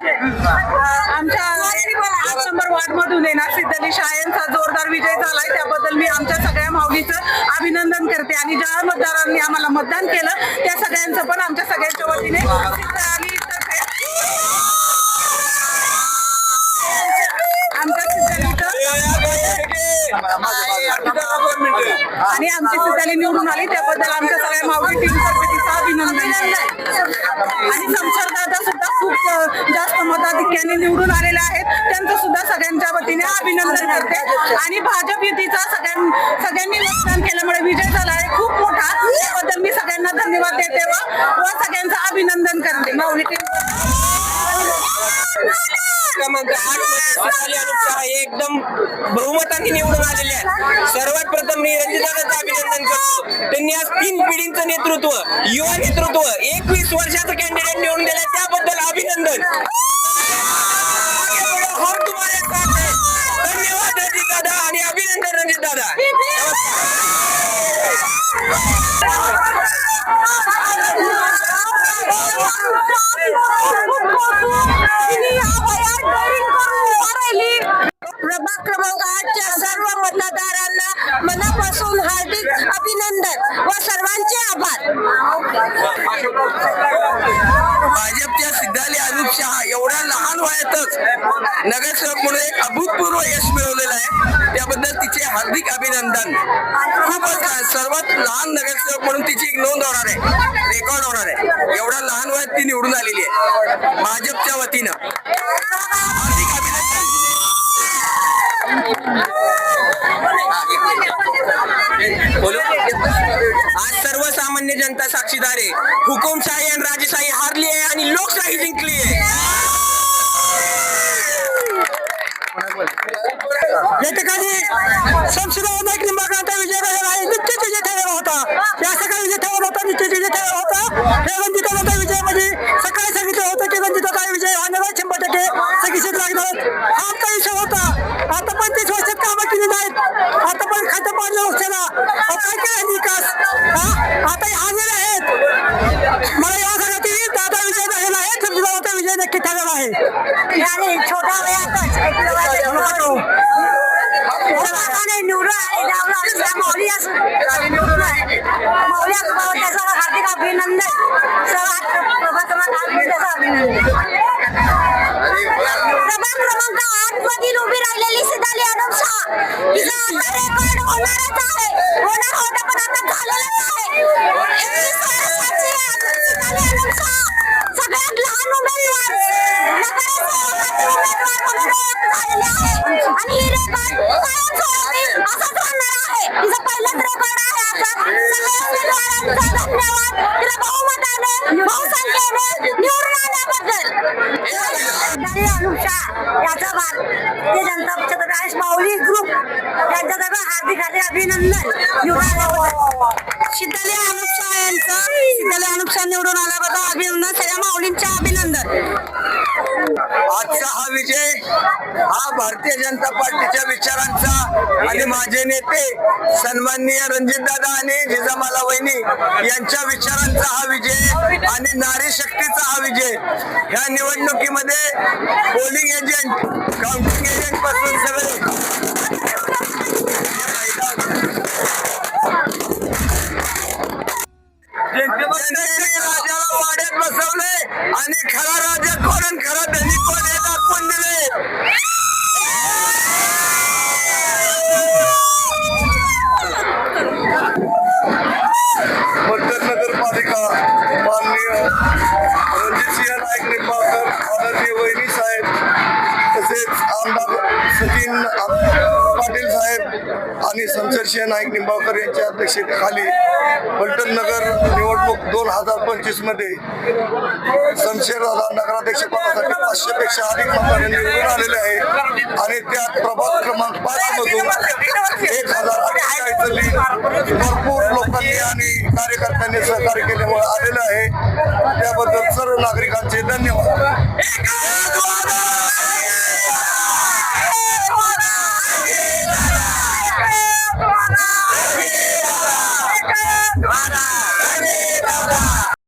आमच्या 8 number ward मधून येणार सिद्धली शाळेंचा जोरदार विजय झालाय, त्याबद्दल मी आमच्या सगळ्या माऊलीचं अभिनंदन करते आणि ज्या मतदारांनी आम्हाला मतदान केलं त्या सगळ्यांचं पण आमच्या सगळ्यांच्या वतीने आणि आमची सिद्धाली निवडून आली त्याबद्दल आमच्या सगळ्या माऊली टीमतर्फे तिचं अभिनंदन. आणि शमशेर दादा सुद्धा खूप जास्त मताधिक्याने निवडून आलेले आहेत, त्यांचं सुद्धा सगळ्यांच्या वतीने अभिनंदन करते. आणि भाजप युतीचा सगळ्यांनी मतदान केल्यामुळे विजय झाला आहे खूप मोठा, त्याबद्दल मी सगळ्यांना धन्यवाद देते व सगळ्यांचं अभिनंदन करते. माऊली टीम एकदम बहुमताने निवडून आलेले आहेत. सर्वात प्रथम मी रंजिताचं अभिनंदन करतो. त्यांनी आज 3 पिढींचं नेतृत्व, युवा नेतृत्व, 21 वर्षाचं कॅन्डिडेट निवडून दिलं, त्याबद्दल अभिनंदन. धन्यवाद रंजित दादा आणि अभिनंदन रंजित दादा. प्रभाग क्रमांक 8च्या सर्व मतदारांना मनापासून हार्दिक अभिनंदन व सर्वांचे आभार. भाजपच्या सिद्धाली अनुप शहा एवढ्या लहान वयातच नगरसेवक म्हणून एक अभूतपूर्व यश मिळवलेलं आहे, त्याबद्दल तिचे हार्दिक अभिनंदन. खूपच सर्वात लहान नगरसेवक म्हणून तिची एक नोंद होणार आहे, रेकॉर्ड होणार आहे. एवढ्या लहान वयात ती निवडून आलेली आहे भाजपच्या वतीनं. हार्दिक अभिनंदन. आज सर्वसामान्य जनता साक्षीदार आहे. हुकुमशाही आणि राजेशाही हारली आहे आणि लोकशाही जिंकली आहे. या ठिकाणी शमशेरराव नाईक निंबाळकरांचा विजय झालेला आहे. निश्चित विजय ठरला होता, या सकाळी विजय ठरला होता, निश्चित विजय ठरला होता. हे रंजिताचा विजय मध्ये सकाळी सांगितलं होतं की रंजिताचा विजय होणार 100% सगळी लागणार, हा आमचा विषय होता. आता पण 30 वर्षात कामं केली नाहीत, आता पण खातं पाडलं लोकशाला, काय केलं विकास, आता हे आलेले आहेत. मला या सांगण्यात येईल दादा विजय झालेला आहे, शमशेररावचा विजय नक्की ठरलेला आहे. आणि छोट्या वयातच निवडून आले त्याचं हार्दिक अभिनंदन. प्रभाग क्रमांक 8 मधील उभी राहिलेली सिद्धाली अनुप शहा हिचा आता रेकॉर्ड होणारच आहे, होणार होता पण आता झालेलंच आहे. 21 वर्षाची सिद्धाली अनुप शहा सगळ्यात लहान उमेदवार नगरसेवकाची उमेदवार म्हणून झालेली आहे आणि ही रेकॉर्ड कायमस्वरूपी असंच राहणार आहे. तिचं पहिलंच रेकॉर्ड आहे. आता सगळ्या उमेदवारांचा धन्यवाद तिला बहुमताने बहुसंख्येने निवडून आल्याबद्दल. सिद्धाली अनुप शहा याचा भाग ते जनता पक्षातर्फे माऊली ग्रुप यांच्यातर्फे हार्दिक हार्दिक अभिनंदन. निवडून आल्याबद्दल सिद्धाली अनुप शहा यांचं सिद्धाली अनुप शहा निवडून आल्याबद्दल अभिनंदन. सगळ्या माऊलींच्या अभिनंदन. आजचा हा विजय हा भारतीय जनता पार्टीच्या विचारांचा आणि माझे नेते सन्माननीय रणजितदादा आणि जिजामाला वहिनी यांच्या विचारांचा हा विजय आणि नारी शक्तीचा हा विजय. ह्या निवडणुकीमध्ये पोलिंग एजंट, काउंटिंग एजंट पासून सगळे राजाला वाड्यात बसवले आणि खरा राजा कोण आणि खरा धनी कोण हे दाखवून दिले. नगरपालिका माननीय रणजितसिंह नाईक निंबाळकर, आदरणीय वहिनी साहेब, तसेच आमदार सचिन पाटील साहेब आणि शमशेरसिंह नाईक निंबाळकर यांच्या अध्यक्षतेखाली फलटण नगर निवडणूक 2025 मध्ये शमशेरदादा नगराध्यक्ष पदासाठी 500 पेक्षा अधिक मतांनी निवडून आलेले आहे आणि त्यात प्रभाग क्रमांक 5 मधून 1048 लीड भरपूर लोकांनी आणि कार्यकर्त्यांनी सहकार्य केल्यामुळे आलेलं आहे. त्याबद्दल सर्व नागरिकांचे धन्यवाद.